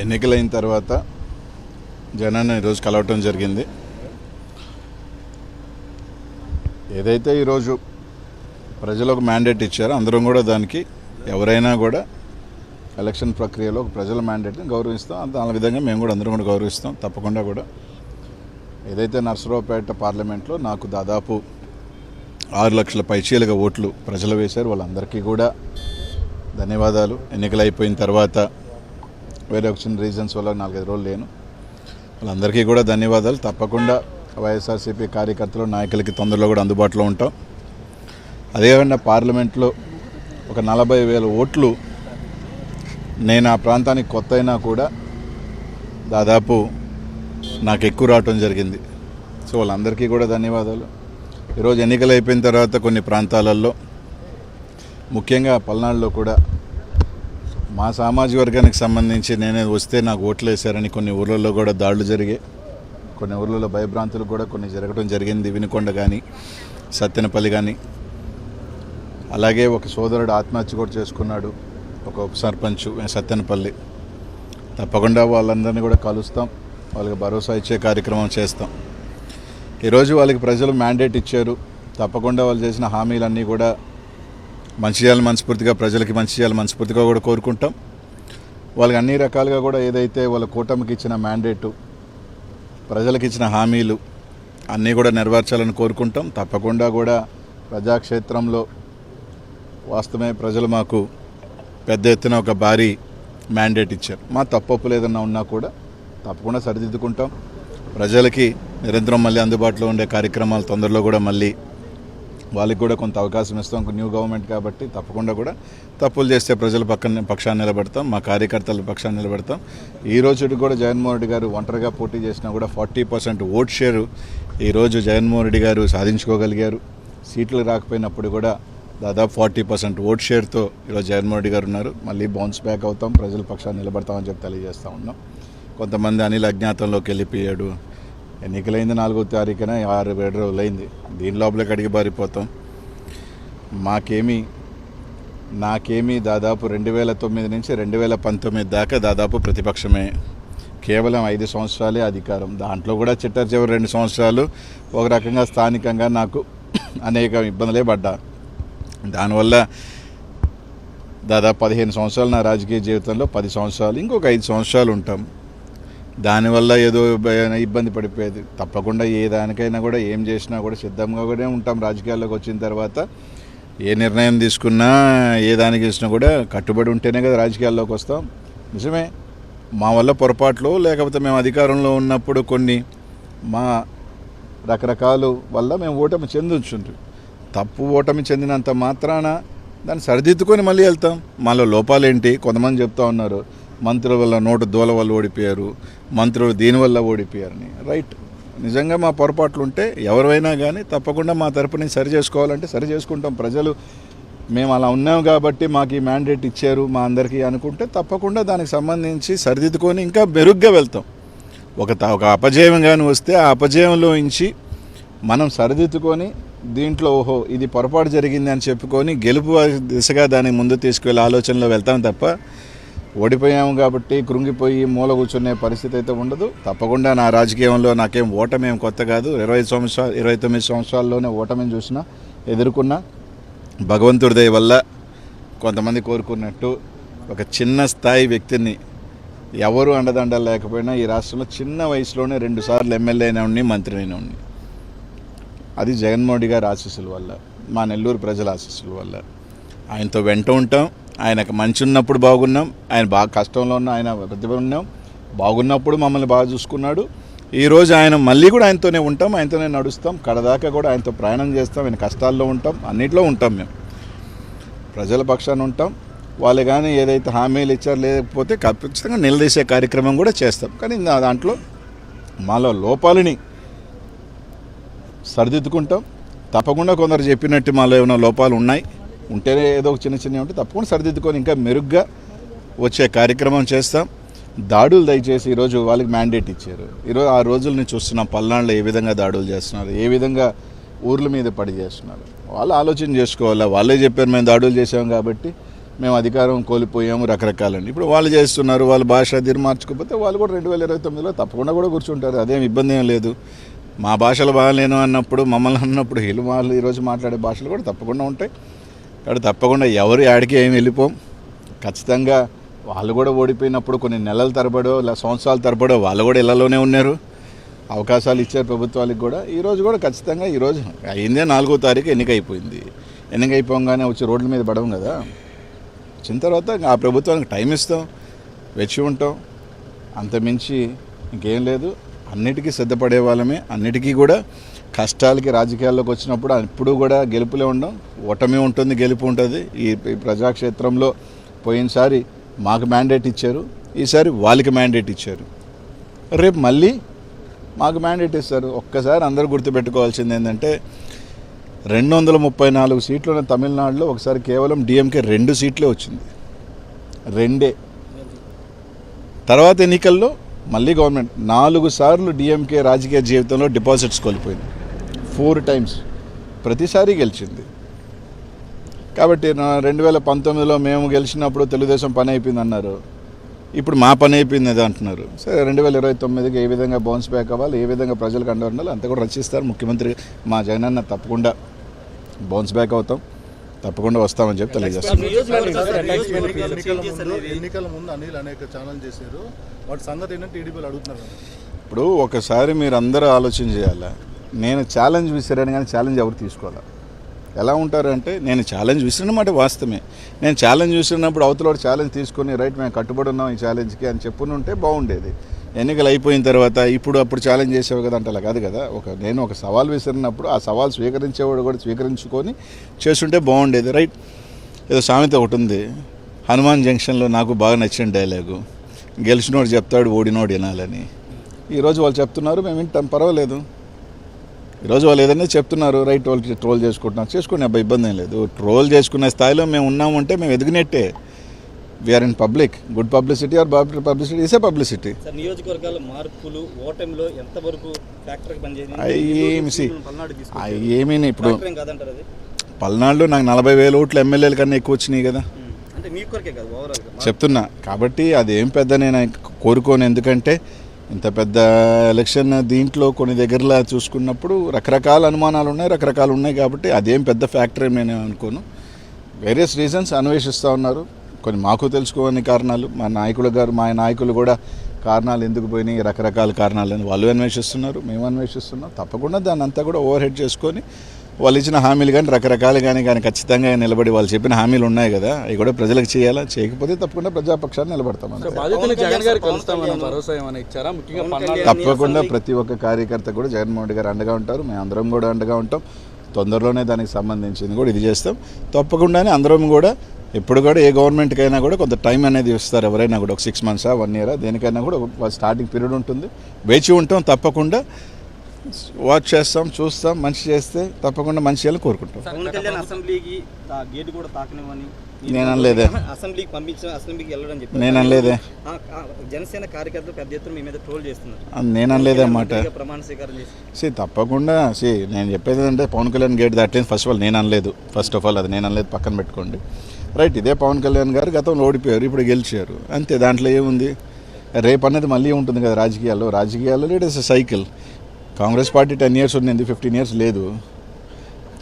ఎన్నికలైన తర్వాత జనాన్ని ఈరోజు కలవటం జరిగింది. ఏదైతే ఈరోజు ప్రజలకు మ్యాండేట్ ఇచ్చారో అందరం కూడా దానికి ఎవరైనా కూడా ఎలక్షన్ ప్రక్రియలో ప్రజల మ్యాండేట్ని గౌరవిస్తాం. ఆ విధంగా మేము కూడా అందరం కూడా గౌరవిస్తాం. తప్పకుండా కూడా ఏదైతే నర్సరావుపేట పార్లమెంట్లో నాకు దాదాపు 6 లక్షల పైచీలుగా ఓట్లు ప్రజలు వేశారు. వాళ్ళందరికీ కూడా ధన్యవాదాలు. ఎన్నికలు అయిపోయిన తర్వాత వేరే వచ్చిన రీజన్స్ వల్ల 4-5 రోజులు లేను. వాళ్ళందరికీ కూడా ధన్యవాదాలు. తప్పకుండా వైఎస్ఆర్సీపీ కార్యకర్తలు నాయకులకి తొందరలో కూడా అందుబాటులో ఉంటాం. అదేవిధంగా పార్లమెంట్లో ఒక 40,000 ఓట్లు నేను ఆ ప్రాంతానికి కొత్త అయినా కూడా దాదాపు నాకు ఎక్కువ రావటం జరిగింది. సో వాళ్ళందరికీ కూడా ధన్యవాదాలు. ఈరోజు ఎన్నికలు అయిపోయిన తర్వాత కొన్ని ప్రాంతాలలో ముఖ్యంగా పల్నాడులో కూడా మా సామాజిక వర్గానికి సంబంధించి నేనే వస్తే నాకు ఓట్లు వేశారని కొన్ని ఊళ్ళల్లో కూడా దాడులు జరిగాయి. కొన్ని ఊళ్ళలో భయభ్రాంతులు కూడా కొన్ని జరగడం జరిగింది. వినుకొండ కానీ సత్తెనపల్లి కానీ. అలాగే ఒక సోదరుడు ఆత్మహత్య కూడా చేసుకున్నాడు, ఒక ఉప సర్పంచ్ సత్తెనపల్లి. తప్పకుండా వాళ్ళందరినీ కూడా కలుస్తాం, వాళ్ళకి భరోసా ఇచ్చే కార్యక్రమం చేస్తాం. ఈరోజు వాళ్ళకి ప్రజలు మ్యాండేట్ ఇచ్చారు. తప్పకుండా వాళ్ళు చేసిన హామీలన్నీ కూడా మంచి చేయాలి మనస్ఫూర్తిగా, ప్రజలకి మంచి చేయాలి మనస్ఫూర్తిగా కూడా కోరుకుంటాం. వాళ్ళకి అన్ని రకాలుగా కూడా ఏదైతే వాళ్ళ కూటమికి ఇచ్చిన మ్యాండేటు, ప్రజలకు ఇచ్చిన హామీలు అన్నీ కూడా నెరవేర్చాలని కోరుకుంటాం. తప్పకుండా కూడా ప్రజాక్షేత్రంలో వాస్తవమే ప్రజలు మాకు పెద్ద ఎత్తున ఒక భారీ మ్యాండేట్ ఇచ్చారు. మా తప్పొప్పులు ఏదన్నా ఉన్నా కూడా తప్పకుండా సరిదిద్దుకుంటాం. ప్రజలకి నిరంతరం మళ్ళీ అందుబాటులో ఉండే కార్యక్రమాలు తొందరలో కూడా మళ్ళీ వాళ్ళకి కూడా కొంత అవకాశం ఇస్తాం. న్యూ గవర్నమెంట్ కాబట్టి తప్పకుండా కూడా తప్పులు చేస్తే ప్రజల పక్షాన్ని నిలబడతాం, మా కార్యకర్తల పక్షాన్ని నిలబడతాం. ఈ రోజు కూడా జగన్మోహన్ రెడ్డి గారు ఒంటరిగా పోటీ చేసినా కూడా 40% ఓట్ షేరు ఈరోజు జగన్మోహన్ రెడ్డి గారు సాధించుకోగలిగారు. సీట్లు రాకపోయినప్పుడు కూడా దాదాపు 40% ఓట్ షేర్తో ఈరోజు జగన్మోహన్ రెడ్డి గారు ఉన్నారు. మళ్ళీ బౌన్స్ బ్యాక్ అవుతాం, ప్రజల పక్షాన్ని నిలబడతామని చెప్పి తెలియజేస్తూ ఉన్నాం. కొంతమంది అనిల్ అజ్ఞాతంలోకి వెళ్ళిపోయాడు. ఎన్నికలైంది 4వ తారీఖున 6-7 రోజులైంది. దీని లోపలికి అడిగి బారిపోతాం. నాకేమీ దాదాపు 2009 నుంచి 2019 దాకా దాదాపు ప్రతిపక్షమే. కేవలం 5 సంవత్సరాలే అధికారం. దాంట్లో కూడా చివరి 2 సంవత్సరాలు ఒక రకంగా స్థానికంగా నాకు అనేక ఇబ్బందులే పడ్డా. దానివల్ల దాదాపు 15 సంవత్సరాలు నా రాజకీయ జీవితంలో 10 సంవత్సరాలు, ఇంకొక 5 సంవత్సరాలు ఉంటాం. దానివల్ల ఏదో ఇబ్బంది పడిపోయేది. తప్పకుండా ఏ దానికైనా కూడా ఏం చేసినా కూడా సిద్ధంగా కూడా ఉంటాం. రాజకీయాల్లోకి వచ్చిన తర్వాత ఏ నిర్ణయం తీసుకున్నా ఏ దానికి చేసినా కూడా కట్టుబడి ఉంటేనే కదా రాజకీయాల్లోకి వస్తాం. నిజమే, మా వల్ల పొరపాట్లు లేకపోతే మేము అధికారంలో ఉన్నప్పుడు కొన్ని మా రకరకాల వల్ల మేము ఓటమి చెందుంటుంది. తప్పు ఓటమి చెందినంత మాత్రాన దాన్ని సరిదిద్దుకొని మళ్ళీ వెళ్తాం. మాలో లోపాలేంటి? కొంతమంది చెప్తా ఉన్నారు మంత్రుల వల్ల నోటు దూల వల్ల ఓడిపోయారు, మంత్రులు దీనివల్ల ఓడిపోయారని. రైట్, నిజంగా మా పొరపాట్లు ఉంటే ఎవరైనా కానీ తప్పకుండా మా తరపు నుంచి సరి చేసుకోవాలంటే సరి చేసుకుంటాం. ప్రజలు మేము అలా ఉన్నాం కాబట్టి మాకు ఈ మ్యాండేట్ ఇచ్చారు మా అందరికీ అనుకుంటే తప్పకుండా దానికి సంబంధించి సరిదిద్దుకొని ఇంకా మెరుగ్గా వెళ్తాం. ఒక అపజయం కానీ వస్తే ఆ అపజయంలో నుంచి మనం సరిదిద్దుకొని దీంట్లో ఓహో ఇది పొరపాటు జరిగింది అని చెప్పుకొని గెలుపు దిశగా దాన్ని ముందు తీసుకువెళ్ళే ఆలోచనలో వెళ్తాం తప్ప ఓడిపోయాము కాబట్టి కృంగిపోయి మూల కూర్చునే పరిస్థితి అయితే ఉండదు. తప్పకుండా నా రాజకీయంలో నాకేం ఓటమేం కొత్త కాదు. 29 సంవత్సరాల్లోనే ఓటమిని చూసినా ఎదుర్కొన్నా. భగవంతుడి దయ వల్ల కొంతమంది కోరుకున్నట్టు ఒక చిన్న స్థాయి వ్యక్తిని, ఎవరు అండదండలు లేకపోయినా ఈ రాష్ట్రంలో చిన్న వయసులోనే 2 సార్లు ఎమ్మెల్యే అయినా ఉండి మంత్రి అయినా ఉండి, అది జగన్మోహన్ రెడ్డి గారి ఆశీస్సుల వల్ల, మా నెల్లూరు ప్రజల ఆశీస్సుల వల్ల. ఆయనతో వెంట ఉంటాం. ఆయనకు మంచి ఉన్నప్పుడు బాగున్నాం, ఆయన బాగా కష్టంలో ఉన్న ఆయన ప్రతిభ ఉన్నాం. బాగున్నప్పుడు మమ్మల్ని బాగా చూసుకున్నాడు. ఈరోజు ఆయన మళ్ళీ కూడా ఆయనతోనే ఉంటాం, ఆయనతోనే నడుస్తాం, కడదాకా కూడా ఆయనతో ప్రయాణం చేస్తాం. ఆయన కష్టాల్లో ఉంటాం, అన్నింటిలో ఉంటాం. మేము ప్రజల పక్షాన ఉంటాం. వాళ్ళు కానీ ఏదైతే హామీలు ఇచ్చారో లేకపోతే ఖచ్చితంగా నిలదీసే కార్యక్రమం కూడా చేస్తాం. కానీ దాంట్లో మాలో లోపాలని సరిదిద్దుకుంటాం. తప్పకుండా కొందరు చెప్పినట్టు మాలో ఏమైనా లోపాలు ఉన్నాయి ఉంటేనే ఏదో ఒక చిన్న ఉంటే తప్పకుండా సరిదిద్దుకొని ఇంకా మెరుగ్గా వచ్చే కార్యక్రమం చేస్తాం. దాడులు దయచేసి ఈరోజు వాళ్ళకి మ్యాండేట్ ఇచ్చారు. ఈరోజు ఆ రోజులని చూస్తున్నాం. పల్నాడులో ఏ విధంగా దాడులు చేస్తున్నారు, ఏ విధంగా ఊర్ల మీద పడి చేస్తున్నారు. వాళ్ళు ఆలోచన చేసుకోవాలా. వాళ్ళే చెప్పారు మేము దాడులు చేసాం కాబట్టి మేము అధికారం కోల్పోయాము రకరకాలండి. ఇప్పుడు వాళ్ళు చేస్తున్నారు, వాళ్ళ భాష తీరు మార్చుకోకపోతే వాళ్ళు కూడా 2029లో తప్పకుండా కూడా కూర్చుంటారు, అదేం ఇబ్బంది ఏం లేదు. మా భాషలు బాగాలేను అన్నప్పుడు, మమ్మల్ని అన్నప్పుడు వాళ్ళు ఈరోజు మాట్లాడే భాషలు కూడా తప్పకుండా ఉంటాయి. కాబట్టి తప్పకుండా ఎవరు యాడికి ఏమి వెళ్ళిపోం. ఖచ్చితంగా వాళ్ళు కూడా ఓడిపోయినప్పుడు కొన్ని నెలల తరబడో లేదా సంవత్సరాల తరబడో వాళ్ళు కూడా ఇళ్లలోనే ఉన్నారు, అవకాశాలు ఇచ్చారు ప్రభుత్వాలకు కూడా. ఈరోజు కూడా ఖచ్చితంగా ఈరోజు అయిందే 4వ తారీఖు ఎన్నిక అయిపోయింది. ఎన్నిక అయిపోగానే వచ్చి రోడ్ల మీద పడవం కదా. వచ్చిన తర్వాత ఆ ప్రభుత్వానికి టైం ఇస్తాం, వెచ్చి ఉంటాం, అంతమించి ఇంకేం లేదు. అన్నిటికీ సిద్ధపడే వాళ్ళమే. అన్నిటికీ కూడా కష్టాలకి రాజకీయాల్లోకి వచ్చినప్పుడు ఇప్పుడు కూడా గెలుపులే ఉండం, ఓటమి ఉంటుంది, గెలుపు ఉంటుంది. ఈ ప్రజాక్షేత్రంలో పోయినసారి మాకు మ్యాండేట్ ఇచ్చారు, ఈసారి వాళ్ళకి మ్యాండేట్ ఇచ్చారు, రేపు మళ్ళీ మాకు మ్యాండేట్ ఇస్తారు. ఒక్కసారి అందరూ గుర్తుపెట్టుకోవాల్సింది ఏంటంటే 234 సీట్లు ఉన్న తమిళనాడులో ఒకసారి కేవలం డిఎంకే 2 సీట్లే వచ్చింది, 2. తర్వాత ఎన్నికల్లో మళ్ళీ గవర్నమెంట్ 4 సార్లు డిఎంకే రాజకీయ జీవితంలో డిపాజిట్స్ కోల్పోయింది, 4 టైమ్స్, ప్రతిసారి గెలిచింది. కాబట్టి 2019లో మేము గెలిచినప్పుడు తెలుగుదేశం పని అయిపోయింది అన్నారు, ఇప్పుడు మా పని అయిపోయింది అది అంటున్నారు. సరే 2029కి ఏ విధంగా బౌన్స్ బ్యాక్ అవ్వాలి, ఏ విధంగా ప్రజలకు అండ ఉండాలి అంతా కూడా రచిస్తారు. ముఖ్యమంత్రి మా జగనన్న తప్పకుండా బౌన్స్ బ్యాక్ అవుతాం, తప్పకుండా వస్తామని చెప్పి తెలియజేస్తాం. ఎన్నికల ముందు అనిల్ అనేక ఛాలెంజ్ చేశారు, వాటి సంగతి ఏంటంటే టీడీపీలు అడుగుతున్నారు. ఇప్పుడు ఒకసారి మీరు అందరూ ఆలోచన చేయాలా, నేను ఛాలెంజ్ విసిరాను కానీ ఛాలెంజ్ ఎవరు తీసుకోవాలా? ఎలా ఉంటారంటే నేను ఛాలెంజ్ విసిరినమాట వాస్తవమే, నేను ఛాలెంజ్ విసిరినప్పుడు అవతల ఛాలెంజ్ తీసుకొని రైట్ మేము కట్టుబడి ఉన్నాం ఈ ఛాలెంజ్కి అని చెప్పుకుంటే బాగుండేది. ఎన్నికలు అయిపోయిన తర్వాత అప్పుడు ఛాలెంజ్ చేసేవి కదా అంటే అలా కాదు కదా. నేను ఒక సవాల్ విసిరినప్పుడు ఆ సవాల్ స్వీకరించేవాడు కూడా స్వీకరించుకొని చేస్తుంటే బాగుండేది, రైట్. ఏదో సామెత ఒకటి ఉంది, హనుమాన్ జంక్షన్లో నాకు బాగా నచ్చిన డైలాగు, గెలిచినోడు చెప్తాడు ఓడినోడు వినాలని. ఈరోజు వాళ్ళు చెప్తున్నారు, మేము వింటాం, పర్వాలేదు. ఈరోజు వాళ్ళు ఏదైనా చెప్తున్నారు, రైట్, వాళ్ళు ట్రోల్ చేసుకుంటున్నారు, చేసుకునే అబ్బాయి ఇబ్బంది ఏం లేదు. ట్రోల్ చేసుకునే స్థాయిలో మేము ఉన్నామంటే మేము ఎదిగినట్టే. We are in public, good publicity or bad publicity is a publicity. నియోజకవర్గాల మార్పులు ఓటమిలో ఎంతవరకు ఫ్యాక్టర్కి పనిచేసింది? ఏమీ ఇప్పుడు పల్నాడులో నాకు 40,000 ఓట్లు ఎమ్మెల్యేల కన్నా ఎక్కువ వచ్చినాయి కదా చెప్తున్నా. కాబట్టి అదేం పెద్ద నేను కోరుకోను, ఎందుకంటే ఇంత పెద్ద ఎలక్షన్ దీంట్లో కొన్ని దగ్గరలా చూసుకున్నప్పుడు రకరకాల అనుమానాలు ఉన్నాయి, రకరకాలు ఉన్నాయి. కాబట్టి అదేం పెద్ద ఫ్యాక్టర్ నేను అనుకోను. వేరియస్ రీజన్స్ అన్వేషిస్తూ ఉన్నారు, కొన్ని మాకు తెలుసుకోని కారణాలు, మా నాయకులు కూడా కారణాలు ఎందుకు పోయినాయి, రకరకాల కారణాలని వాళ్ళు అన్వేషిస్తున్నారు, మేము అన్వేషిస్తున్నాం. తప్పకుండా దాన్ని అంతా కూడా ఓవర్ హెడ్ చేసుకొని వాళ్ళు ఇచ్చిన హామీలు కానీ రకరకాలు కానీ ఖచ్చితంగా నిలబడి వాళ్ళు చెప్పిన హామీలు ఉన్నాయి కదా, అవి కూడా ప్రజలకు చేయాలా, చేయకపోతే తప్పకుండా ప్రజాపక్షాన్ని నిలబడతాం. తప్పకుండా ప్రతి ఒక్క కార్యకర్త కూడా జగన్మోహన్ రెడ్డి గారు అండగా ఉంటారు, మేము అందరం కూడా అండగా ఉంటాం. తొందరలోనే దానికి సంబంధించింది కూడా ఇది చేస్తాం. తప్పకుండానే అందరం కూడా ఎప్పుడు కూడా ఏ గవర్నమెంట్కైనా కూడా కొంత టైం అనేది ఇస్తారు, ఎవరైనా కూడా ఒక 6 months 1 year దేనికైనా కూడా స్టార్టింగ్ పీరియడ్ ఉంటుంది, వేచి ఉంటాం. తప్పకుండా వాచ్ చేస్తాం, చూస్తాం, మంచి చేస్తే తప్పకుండా మంచి చేయాలని కోరుకుంటాం. నేను అనలేదే, నేను అనలేదే, జనసేన కార్యకర్తలు పెద్ద ఎత్తున మీ మీద ట్రోల్ చేస్తున్నారు, నేను అనలేదే అన్నమాట. ప్రమాణ స్వీకారం చేసి తప్పకుండా నేను చెప్పేది ఏంటంటే పవన్ కళ్యాణ్ గేట్ దాటలేదు. ఫస్ట్ ఆఫ్ ఆల్ నేను అనలేదు, ఫస్ట్ ఆఫ్ ఆల్ అది నేను అనలేదు, పక్కన పెట్టుకోండి, రైట్. ఇదే పవన్ కళ్యాణ్ గారు గతంలో ఓడిపోయారు, ఇప్పుడు గెలిచారు, అంతే. దాంట్లో ఏముంది, రేపు అనేది మళ్ళీ ఉంటుంది కదా రాజకీయాల్లో it is a cycle. Congress party 10 years ఉండింది, 15 years లేదు.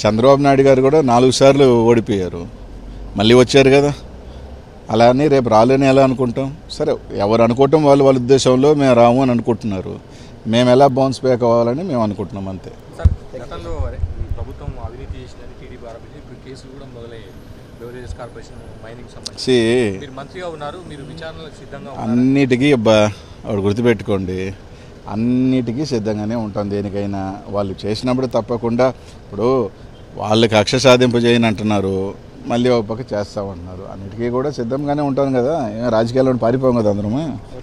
చంద్రబాబు నాయుడు గారు కూడా 4 సార్లు ఓడిపోయారు, మళ్ళీ వచ్చారు కదా. అలా అని రేపు రాలేని ఎలా అనుకుంటాం? సరే, ఎవరు అనుకోవటం వాళ్ళ ఉద్దేశంలో మేము రాము అని అనుకుంటున్నారు, మేము ఎలా బౌన్స్ బ్యాక్ అవ్వాలని మేము అనుకుంటున్నాం, అంతే. అన్నిటికీ ఆవిడ గుర్తుపెట్టుకోండి, అన్నిటికీ సిద్ధంగానే ఉంటాం. దేనికైనా వాళ్ళు చేసినప్పుడు తప్పకుండా. ఇప్పుడు వాళ్ళకి కక్ష సాధింపు చేయని అంటున్నారు, మళ్ళీ ఒక పక్క చేస్తామంటున్నారు, అన్నిటికీ కూడా సిద్ధంగానే ఉంటాం కదా. రాజకీయాల్లో పారిపోం కదా అందరము.